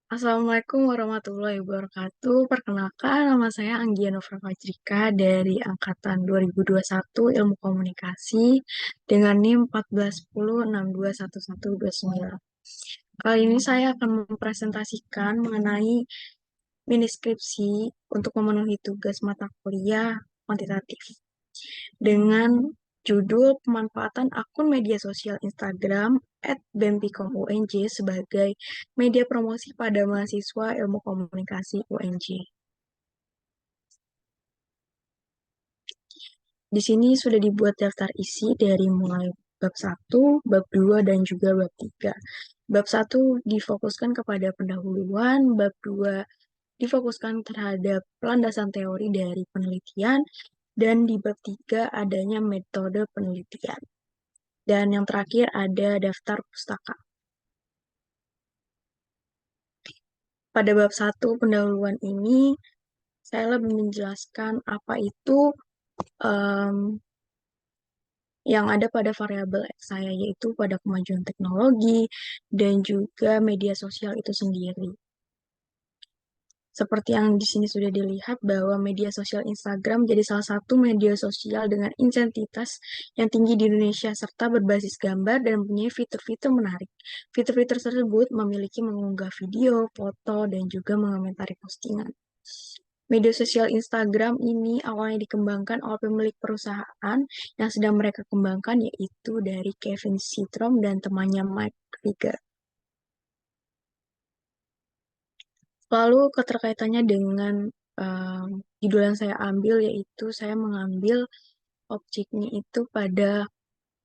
Assalamualaikum warahmatullahi wabarakatuh. Perkenalkan, nama saya Anggia Nova Fajrika dari Angkatan 2021 Ilmu Komunikasi dengan NIM 1410621129. Kali ini saya akan mempresentasikan mengenai mini skripsi untuk memenuhi tugas mata kuliah kuantitatif dengan judul pemanfaatan akun media sosial Instagram @bempikom_UNJ sebagai media promosi pada mahasiswa ilmu komunikasi UNJ. Di sini sudah dibuat daftar isi dari mulai bab 1, bab 2, dan juga bab 3. Bab 1 difokuskan kepada pendahuluan, bab 2 difokuskan terhadap landasan teori dari penelitian, dan di bab 3 adanya metode penelitian. Dan yang terakhir ada daftar pustaka. Pada bab 1 pendahuluan ini, saya lebih menjelaskan apa itu yang ada pada variabel X saya, yaitu pada kemajuan teknologi dan juga media sosial itu sendiri. Seperti yang di sini sudah dilihat bahwa media sosial Instagram jadi salah satu media sosial dengan intensitas yang tinggi di Indonesia serta berbasis gambar dan mempunyai fitur-fitur menarik. Fitur-fitur tersebut memiliki mengunggah video, foto, dan juga mengomentari postingan. Media sosial Instagram ini awalnya dikembangkan oleh pemilik perusahaan yang sedang mereka kembangkan, yaitu dari Kevin Systrom dan temannya Mike Krieger. Lalu keterkaitannya dengan judul yang saya ambil, yaitu saya mengambil objeknya itu pada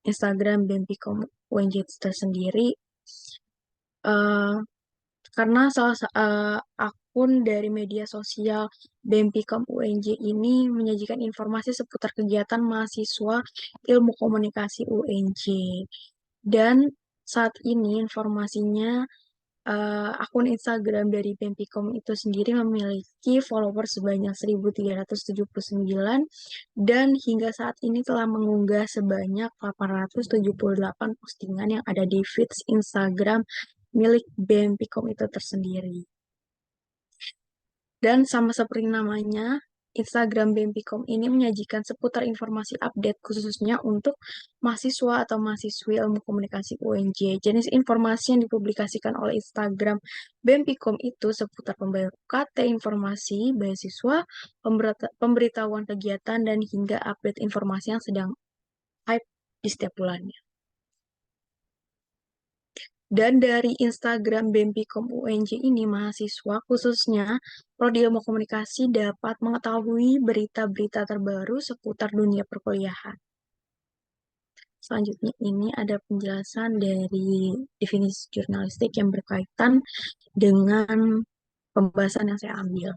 Instagram Bempikom UNJ tersendiri, eh, karena akun dari media sosial Bempikom UNJ ini menyajikan informasi seputar kegiatan mahasiswa ilmu komunikasi UNJ. Dan saat ini informasinya akun Instagram dari Bempikom itu sendiri memiliki follower sebanyak 1.379 dan hingga saat ini telah mengunggah sebanyak 878 postingan yang ada di feeds Instagram milik Bempikom itu tersendiri. Dan sama seperti namanya, Instagram Bempikom ini menyajikan seputar informasi update khususnya untuk mahasiswa atau mahasiswi ilmu komunikasi UNJ. Jenis informasi yang dipublikasikan oleh Instagram Bempikom itu seputar pembayaran UKT, informasi beasiswa, pemberitahuan kegiatan, dan hingga update informasi yang sedang hype di setiap bulannya. Dan dari Instagram Bempikom UNJ ini, mahasiswa khususnya Prodi Ilmu Komunikasi dapat mengetahui berita-berita terbaru seputar dunia perkuliahan. Selanjutnya ini ada penjelasan dari definisi jurnalistik yang berkaitan dengan pembahasan yang saya ambil.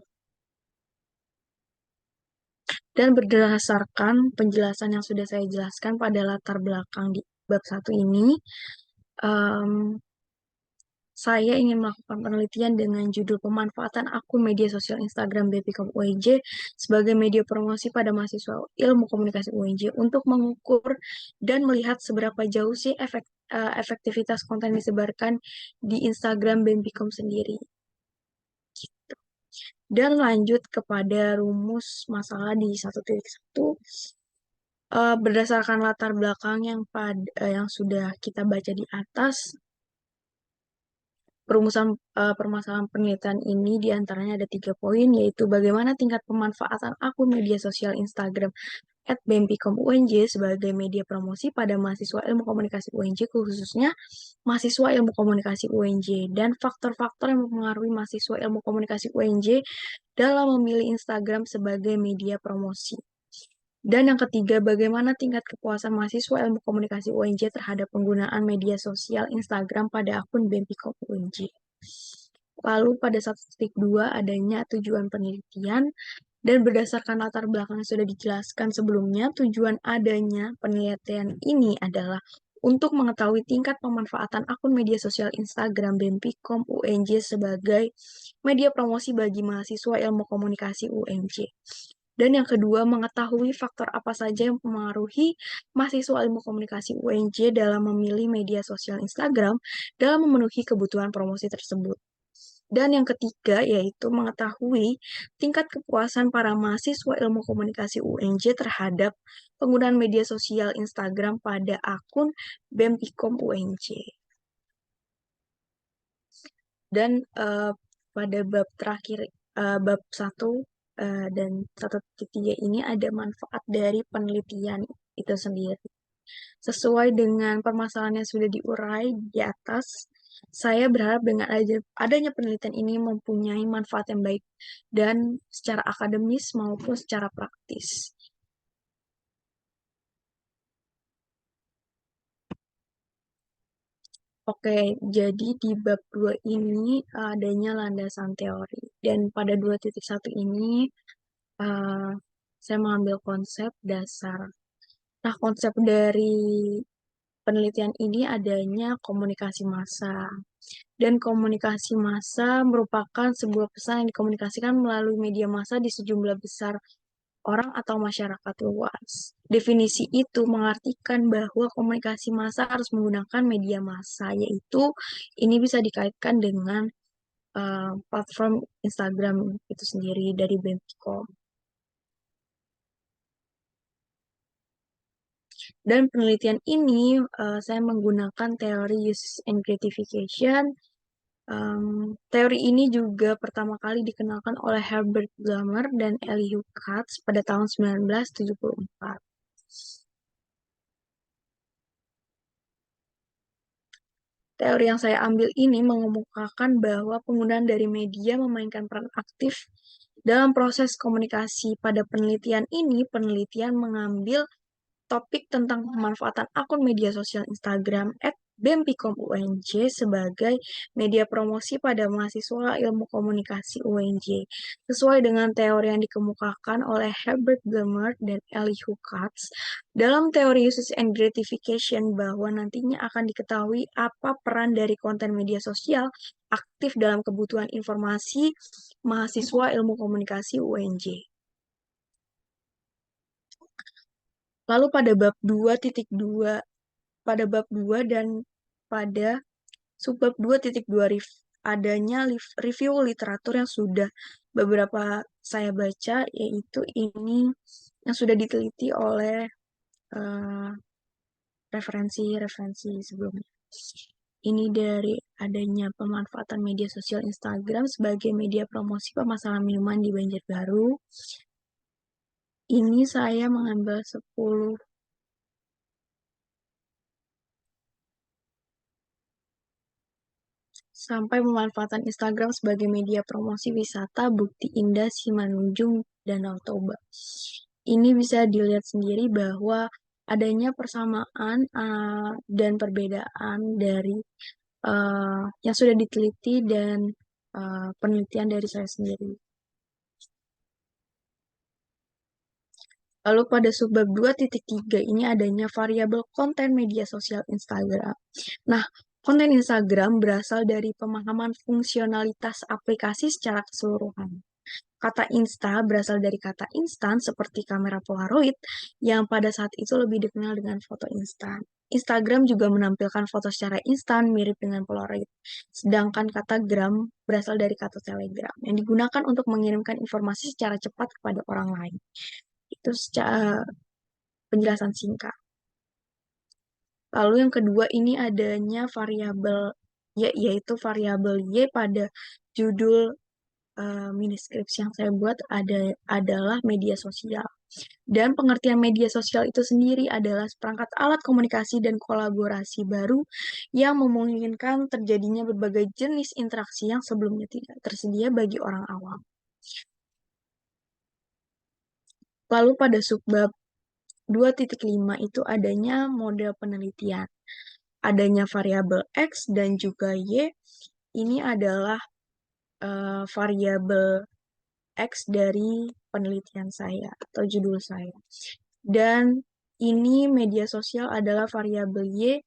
Dan berdasarkan penjelasan yang sudah saya jelaskan pada latar belakang di bab 1 ini, saya ingin melakukan penelitian dengan judul pemanfaatan akun media sosial Instagram Bempikom UNJ sebagai media promosi pada mahasiswa ilmu komunikasi UNJ untuk mengukur dan melihat seberapa jauh sih efektivitas konten yang disebarkan di Instagram Bempikom sendiri. Dan lanjut kepada rumus masalah di 1.1. Berdasarkan latar belakang yang sudah kita baca di atas, perumusan permasalahan penelitian ini diantaranya ada 3 poin, yaitu bagaimana tingkat pemanfaatan akun media sosial Instagram @bempikom UNJ sebagai media promosi pada mahasiswa ilmu komunikasi UNJ, khususnya mahasiswa ilmu komunikasi UNJ, dan faktor-faktor yang mempengaruhi mahasiswa ilmu komunikasi UNJ dalam memilih Instagram sebagai media promosi. Dan yang ketiga, bagaimana tingkat kepuasan mahasiswa ilmu komunikasi UNJ terhadap penggunaan media sosial Instagram pada akun Bempikom UNJ. Lalu pada 1.2 adanya tujuan penelitian, dan berdasarkan latar belakang yang sudah dijelaskan sebelumnya, tujuan adanya penelitian ini adalah untuk mengetahui tingkat pemanfaatan akun media sosial Instagram Bempikom UNJ sebagai media promosi bagi mahasiswa ilmu komunikasi UNJ. Dan yang kedua, mengetahui faktor apa saja yang mempengaruhi mahasiswa ilmu komunikasi UNJ dalam memilih media sosial Instagram dalam memenuhi kebutuhan promosi tersebut. Dan yang ketiga yaitu mengetahui tingkat kepuasan para mahasiswa ilmu komunikasi UNJ terhadap penggunaan media sosial Instagram pada akun BEM-Pikom UNJ. Dan pada bab terakhir, bab 1 dan 1.3 ini ada manfaat dari penelitian itu sendiri. Sesuai dengan permasalahan yang sudah diurai di atas, saya berharap dengan adanya penelitian ini mempunyai manfaat yang baik dan secara akademis maupun secara praktis. Oke, jadi di bab 2 ini adanya landasan teori. Dan pada 2.1 ini eh, saya mengambil konsep dasar. Nah, konsep dari penelitian ini adanya komunikasi massa. Dan komunikasi massa merupakan sebuah pesan yang dikomunikasikan melalui media massa di sejumlah besar orang atau masyarakat luas. Definisi itu mengartikan bahwa komunikasi massa harus menggunakan media massa, yaitu ini bisa dikaitkan dengan platform Instagram itu sendiri dari Bemcom. Dan penelitian ini saya menggunakan teori use and gratification. Teori ini juga pertama kali dikenalkan oleh Herbert Blumer dan Elihu Katz pada tahun 1974. Teori yang saya ambil ini mengemukakan bahwa penggunaan dari media memainkan peran aktif dalam proses komunikasi. Pada penelitian ini, penelitian mengambil topik tentang pemanfaatan akun media sosial Instagram @bempikom UNJ sebagai media promosi pada mahasiswa ilmu komunikasi UNJ. Sesuai dengan teori yang dikemukakan oleh Herbert Blumer dan Elihu Katz dalam teori uses and gratification bahwa nantinya akan diketahui apa peran dari konten media sosial aktif dalam kebutuhan informasi mahasiswa ilmu komunikasi UNJ. Lalu pada bab 2 dan pada subbab 2.2 adanya review literatur yang sudah beberapa saya baca, yaitu ini yang sudah diteliti oleh eh, referensi-referensi sebelumnya. Ini dari adanya pemanfaatan media sosial Instagram sebagai media promosi pemasaran minuman di Banjarbaru. Ini saya mengambil 10 sampai pemanfaatan Instagram sebagai media promosi wisata Bukti Indah Simalungun Danau Toba. Ini bisa dilihat sendiri bahwa adanya persamaan dan perbedaan dari yang sudah diteliti dan penelitian dari saya sendiri. Lalu pada subbab 2.3 ini adanya variabel konten media sosial Instagram. Nah, konten Instagram berasal dari pemahaman fungsionalitas aplikasi secara keseluruhan. Kata Insta berasal dari kata instan seperti kamera Polaroid yang pada saat itu lebih dikenal dengan foto instan. Instagram juga menampilkan foto secara instan mirip dengan Polaroid. Sedangkan kata gram berasal dari kata telegram yang digunakan untuk mengirimkan informasi secara cepat kepada orang lain. Itu secara penjelasan singkat. Lalu yang kedua ini adanya variabel yaitu variabel Y pada judul mini skripsi yang saya buat adalah media sosial. Dan pengertian media sosial itu sendiri adalah seperangkat alat komunikasi dan kolaborasi baru yang memungkinkan terjadinya berbagai jenis interaksi yang sebelumnya tidak tersedia bagi orang awam. Lalu pada subbab 2.5 itu adanya model penelitian. Adanya variabel X dan juga Y. Ini adalah variabel X dari penelitian saya atau judul saya. Dan ini media sosial adalah variabel Y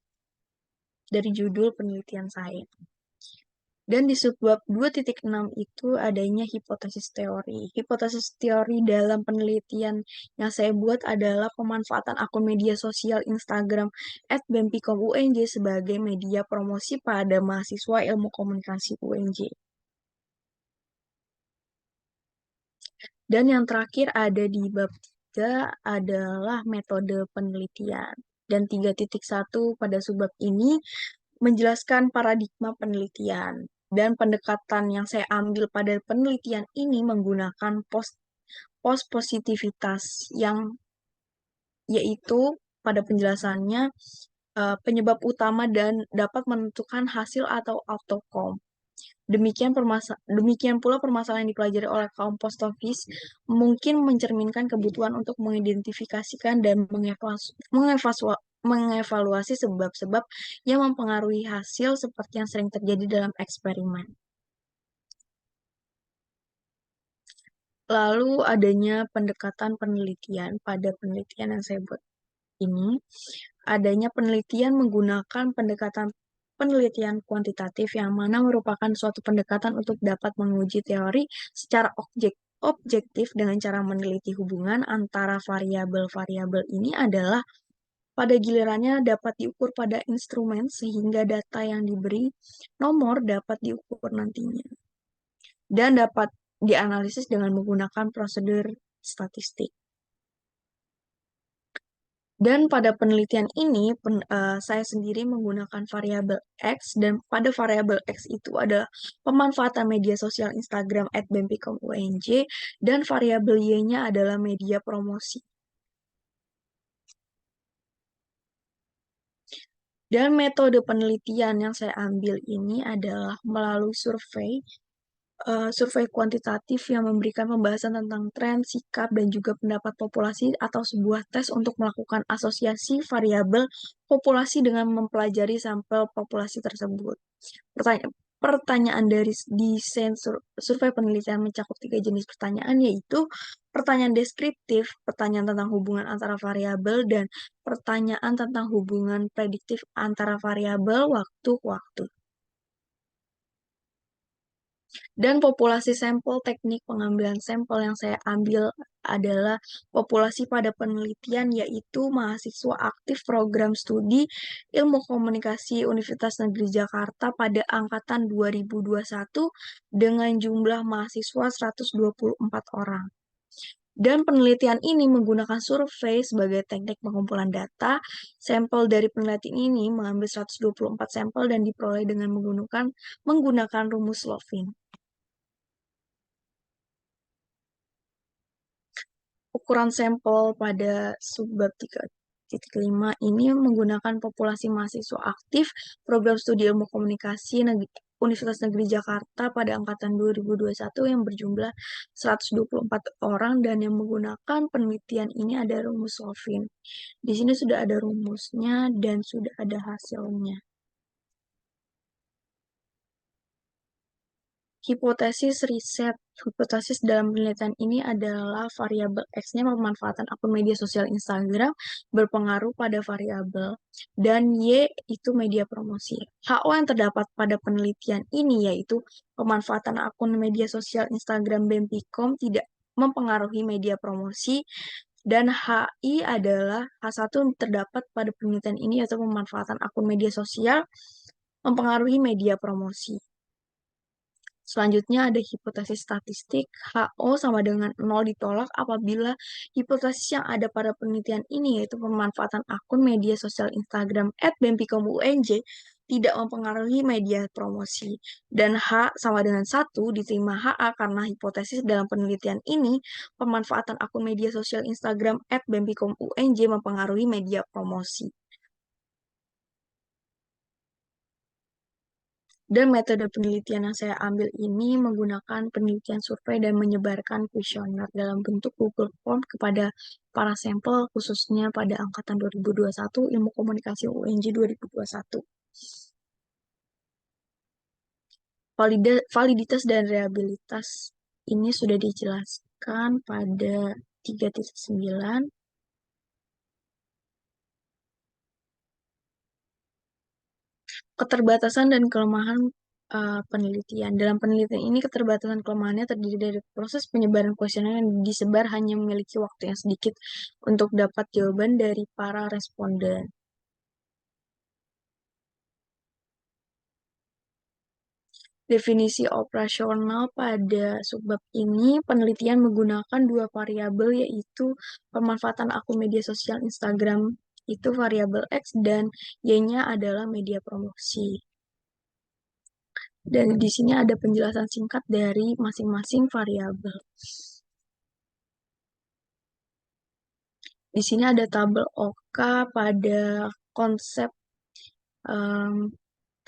dari judul penelitian saya. Dan di subbab 2.6 itu adanya hipotesis teori. Hipotesis teori dalam penelitian yang saya buat adalah pemanfaatan akun media sosial Instagram @bempikom UNJ sebagai media promosi pada mahasiswa ilmu komunikasi UNJ. Dan yang terakhir ada di bab 3 adalah metode penelitian. Dan 3.1 pada subbab ini menjelaskan paradigma penelitian. Dan pendekatan yang saya ambil pada penelitian ini menggunakan post positivitas yang yaitu pada penjelasannya penyebab utama dan dapat menentukan hasil atau outcome. Demikian pula permasalahan yang dipelajari oleh kaum postofis mungkin mencerminkan kebutuhan untuk mengidentifikasikan dan mengevaluasi sebab-sebab yang mempengaruhi hasil seperti yang sering terjadi dalam eksperimen. Lalu adanya pendekatan penelitian pada penelitian yang saya buat ini, adanya penelitian menggunakan pendekatan penelitian kuantitatif yang mana merupakan suatu pendekatan untuk dapat menguji teori secara objektif dengan cara meneliti hubungan antara variabel-variabel ini adalah pada gilirannya dapat diukur pada instrumen sehingga data yang diberi nomor dapat diukur nantinya dan dapat dianalisis dengan menggunakan prosedur statistik. Dan pada penelitian ini, saya sendiri menggunakan variabel X, dan pada variabel X itu ada pemanfaatan media sosial Instagram @bempicom_unj, dan variabel Y-nya adalah media promosi. Dan metode penelitian yang saya ambil ini adalah melalui survei kuantitatif yang memberikan pembahasan tentang tren, sikap, dan juga pendapat populasi atau sebuah tes untuk melakukan asosiasi variabel populasi dengan mempelajari sampel populasi tersebut. Pertanyaan dari desain survei penelitian mencakup 3 jenis pertanyaan, yaitu pertanyaan deskriptif, pertanyaan tentang hubungan antara variabel, dan pertanyaan tentang hubungan prediktif antara variabel waktu ke waktu. Dan populasi sampel, teknik pengambilan sampel yang saya ambil adalah populasi pada penelitian, yaitu mahasiswa aktif program studi Ilmu Komunikasi Universitas Negeri Jakarta pada angkatan 2021 dengan jumlah mahasiswa 124 orang. Dan penelitian ini menggunakan survei sebagai teknik pengumpulan data. Sampel dari penelitian ini mengambil 124 sampel dan diperoleh dengan menggunakan rumus Lovin. Ukuran sampel pada subbab 3.5 ini menggunakan populasi mahasiswa aktif program studi ilmu komunikasi Universitas Negeri Jakarta pada angkatan 2021 yang berjumlah 124 orang, dan yang menggunakan penelitian ini ada rumus Lovin. Di sini sudah ada rumusnya dan sudah ada hasilnya. Hipotesis riset. Hipotesis dalam penelitian ini adalah variabel X-nya pemanfaatan akun media sosial Instagram berpengaruh pada variabel, dan Y itu media promosi. HO yang terdapat pada penelitian ini yaitu pemanfaatan akun media sosial Instagram Bempicom tidak mempengaruhi media promosi, dan HI adalah H1 yang terdapat pada penelitian ini yaitu pemanfaatan akun media sosial mempengaruhi media promosi. Selanjutnya ada hipotesis statistik. HO sama dengan 0 ditolak apabila hipotesis yang ada pada penelitian ini yaitu pemanfaatan akun media sosial Instagram @bempicom_unj tidak mempengaruhi media promosi. Dan H sama dengan 1 diterima HA karena hipotesis dalam penelitian ini pemanfaatan akun media sosial Instagram @bempicom_unj mempengaruhi media promosi. Dan metode penelitian yang saya ambil ini menggunakan penelitian survei dan menyebarkan kuesioner dalam bentuk Google Form kepada para sampel, khususnya pada angkatan 2021 Ilmu Komunikasi UNJ 2021. Validitas dan reliabilitas ini sudah dijelaskan pada 3.9. Keterbatasan dan kelemahan penelitian. Dalam penelitian ini, keterbatasan kelemahannya terdiri dari proses penyebaran kuesioner yang disebar hanya memiliki waktu yang sedikit untuk dapat jawaban dari para responden. Definisi operasional pada subbab ini, penelitian menggunakan dua variabel yaitu pemanfaatan akun media sosial Instagram itu variabel X dan Y-nya adalah media promosi. Dan di sini ada penjelasan singkat dari masing-masing variabel. Di sini ada tabel OK pada konsep em,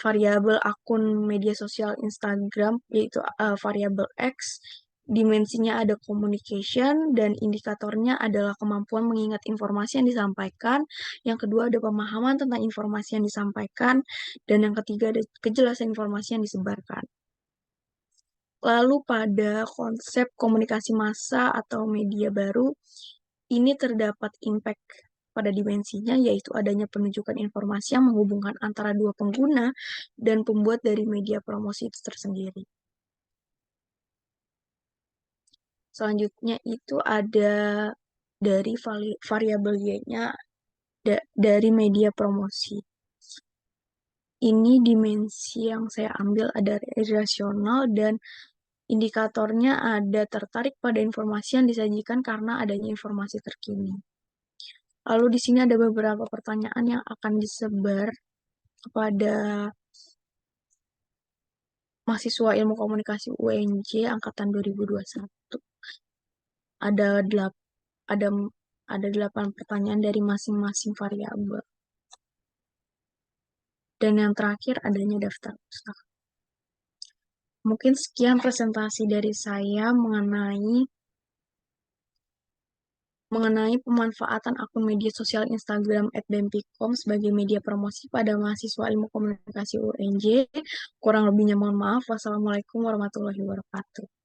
variabel akun media sosial Instagram, yaitu variabel X. Dimensinya ada communication dan indikatornya adalah kemampuan mengingat informasi yang disampaikan. Yang kedua ada pemahaman tentang informasi yang disampaikan. Dan yang ketiga ada kejelasan informasi yang disebarkan. Lalu pada konsep komunikasi massa atau media baru, ini terdapat impact pada dimensinya, yaitu adanya penunjukan informasi yang menghubungkan antara dua pengguna dan pembuat dari media promosi itu tersendiri. Selanjutnya itu ada dari variabel Y-nya dari media promosi. Ini dimensi yang saya ambil ada irasional dan indikatornya ada tertarik pada informasi yang disajikan karena adanya informasi terkini. Lalu di sini ada beberapa pertanyaan yang akan disebar kepada mahasiswa Ilmu Komunikasi UNJ angkatan 2021. Ada ada ada 8 pertanyaan dari masing-masing variabel. Dan yang terakhir adanya daftar pustaka. Mungkin sekian presentasi dari saya mengenai pemanfaatan akun media sosial Instagram @bempikom sebagai media promosi pada mahasiswa Ilmu Komunikasi UNJ. Kurang lebihnya mohon maaf. Wassalamualaikum warahmatullahi wabarakatuh.